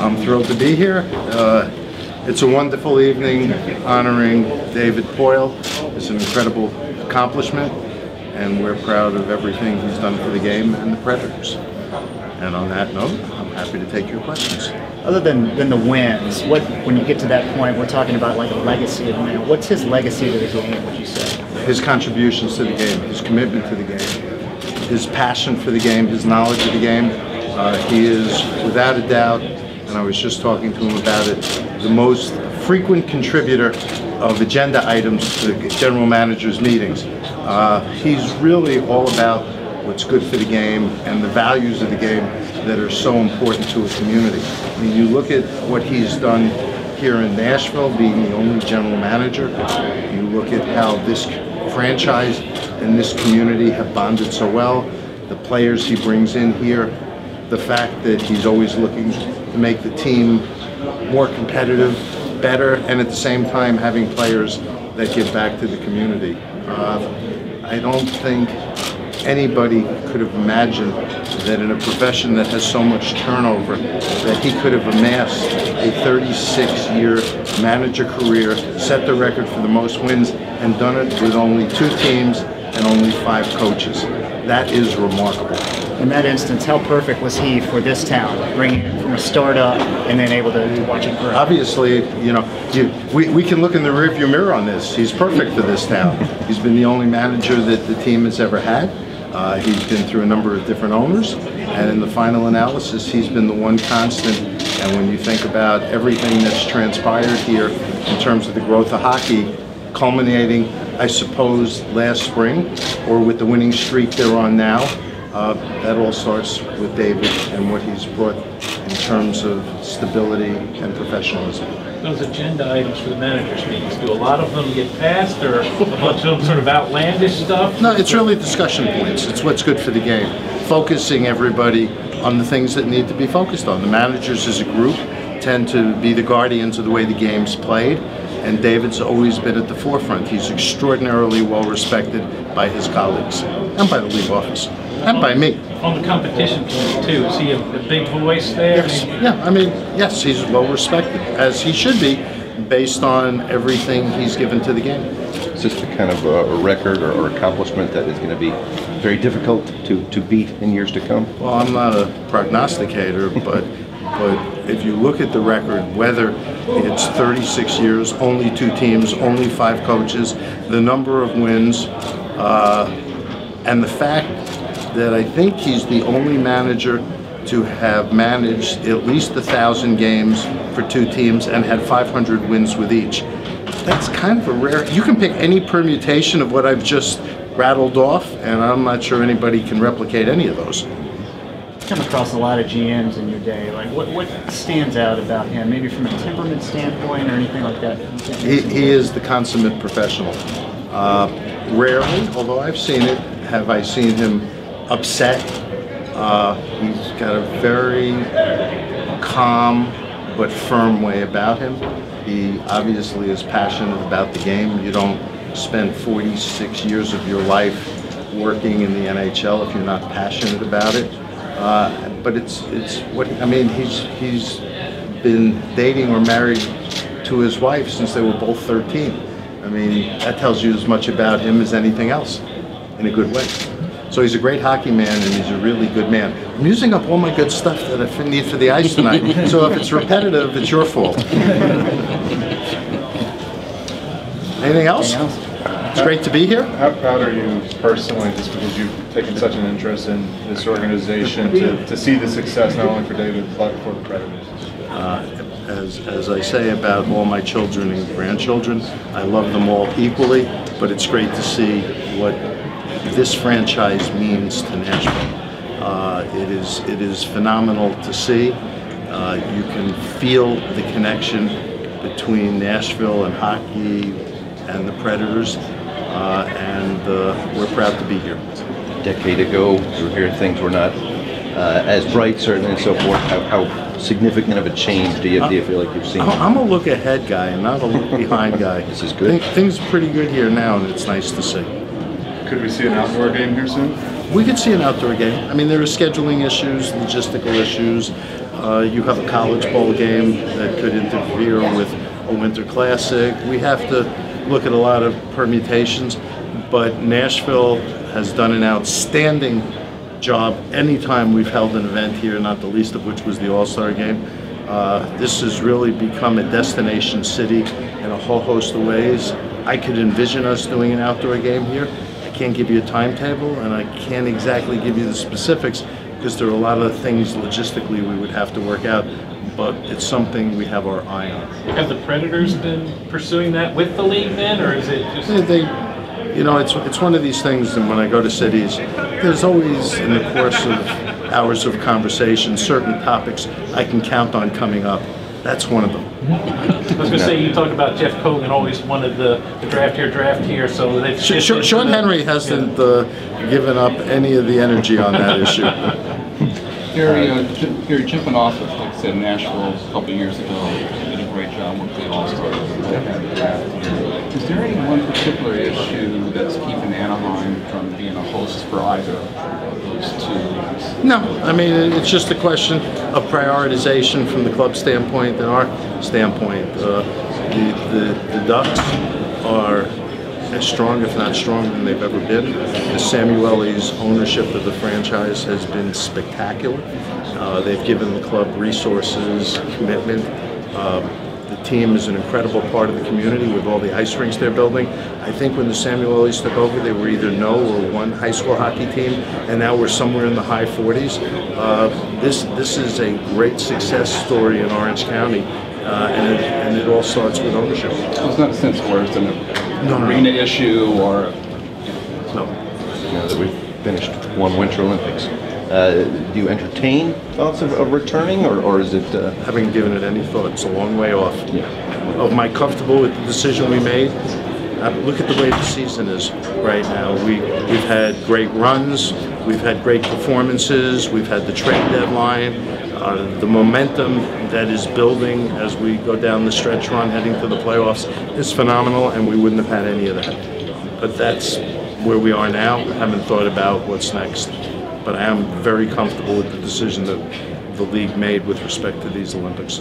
I'm thrilled to be here. It's a wonderful evening honoring David Poile. It's an incredible accomplishment, and we're proud of everything he's done for the game and the Predators. And on that note, I'm happy to take your questions. Other than the wins, when you get to that point, we're talking about like a legacy of a man. What's his legacy to the game, would you say? His contributions to the game, his commitment to the game, his passion for the game, his knowledge of the game. He is, without a doubt, and I was just talking to him about it, the most frequent contributor of agenda items to the general manager's meetings. He's really all about what's good for the game and the values of the game that are so important to a community. I mean, you look at what he's done here in Nashville, being the only general manager. You look at how this franchise and this community have bonded so well, the players he brings in here, the fact that he's always looking to make the team more competitive, better, and at the same time having players that give back to the community. I don't think anybody could have imagined that in a profession that has so much turnover, that he could have amassed a 36-year manager career, set the record for the most wins, and done it with only 2 teams and only 5 coaches. That is remarkable. In that instance, how perfect was he for this town, bringing it from a startup and then able to watch it grow? Obviously, you know, we can look in the rearview mirror on this. He's perfect for this town. He's been the only manager that the team has ever had. He's been through a number of different owners, and in the final analysis, he's been the one constant. And when you think about everything that's transpired here in terms of the growth of hockey, culminating, I suppose, last spring, or with the winning streak they're on now, that all starts with David and what he's brought in terms of stability and professionalism. Those agenda items for the managers' meetings, do a lot of them get passed, or a bunch of them sort of outlandish stuff? No, it's really discussion points. It's what's good for the game. Focusing everybody on the things that need to be focused on. The managers as a group tend to be the guardians of the way the game's played, and David's always been at the forefront. He's extraordinarily well respected by his colleagues and by the league office. And by me. On the competition committee too, is he a big voice there? Yes, yeah, I mean, yes, he's well respected, as he should be, based on everything he's given to the game. Is this the kind of a record or accomplishment that is going to be very difficult to beat in years to come? Well, I'm not a prognosticator, but if you look at the record, whether it's 36 years, only 2 teams, only 5 coaches, the number of wins, and the fact that I think he's the only manager to have managed at least 1,000 games for 2 teams and had 500 wins with each. That's kind of a rare. You can pick any permutation of what I've just rattled off, and I'm not sure anybody can replicate any of those. You've come across a lot of GMs in your day. Like, what stands out about him? Maybe from a temperament standpoint or anything like that? He is the consummate professional. Rarely, although I've seen it, have I seen him upset. He's got a very calm but firm way about him. He obviously is passionate about the game. You don't spend 46 years of your life working in the NHL if you're not passionate about it. But it's what I mean. He's been dating or married to his wife since they were both 13. I mean, that tells you as much about him as anything else, in a good way. So he's a great hockey man, and he's a really good man. I'm using up all my good stuff that I need for the ice tonight, so if it's repetitive, it's your fault. Anything else? It's great to be here. How proud are you personally, just because you've taken such an interest in this organization, to see the success not only for David, but for the Predators? As I say about all my children and grandchildren, I love them all equally, but it's great to see what this franchise means to Nashville. It is phenomenal to see. You can feel the connection between Nashville and hockey and the Predators, and we're proud to be here. A decade ago, you were here, things were not as bright, certainly, and so forth. How significant of a change do you feel like you've seen? I'm a look ahead guy and not a look behind guy. This is good. Things are pretty good here now, and it's nice to see. Could we see an outdoor game here soon? We could see an outdoor game. I mean, there are scheduling issues, logistical issues. You have a college bowl game that could interfere with a winter classic. We have to look at a lot of permutations, but Nashville has done an outstanding job anytime we've held an event here, not the least of which was the All-Star game. This has really become a destination city in a whole host of ways. I could envision us doing an outdoor game here. I can't give you a timetable, and I can't exactly give you the specifics because there are a lot of things logistically we would have to work out, but it's something we have our eye on. Have the Predators been pursuing that with the league then, or is it just... You know, it's one of these things, and when I go to cities, there's always, in the course of hours of conversation, certain topics I can count on coming up. That's one of them. I was going to say, you talk about Jeff Cogan always wanted the draft here, so they've... Sean Henry hasn't given up any of the energy on that issue. Gary, jumping off of, like I said, Nashville a couple of years ago, did a great job with the All-Star. Is there any one particular issue that's keeping Anaheim from being a host for either of those two leagues? No, I mean, it's just a question of prioritization from the club standpoint and our standpoint. The Ducks are as strong, if not stronger, than they've ever been. The Samuelis' ownership of the franchise has been spectacular. They've given the club resources, commitment. The team is an incredible part of the community with all the ice rinks they're building. I think when the Samuelis took over, they were either no or one high school hockey team, and now we're somewhere in the high 40s. This is a great success story in Orange County, and it all starts with ownership. So it's not a sense where it's an arena issue or... No. Now that we've finished one Winter Olympics, do you entertain thoughts of returning, or is it... Haven't given it any thought. It's a long way off. Am I comfortable with the decision we made? Look at the way the season is right now. We've had great runs, we've had great performances, we've had the trade deadline, the momentum that is building as we go down the stretch run heading to the playoffs is phenomenal, and we wouldn't have had any of that. But that's where we are now. I haven't thought about what's next. But I am very comfortable with the decision that the league made with respect to these Olympics.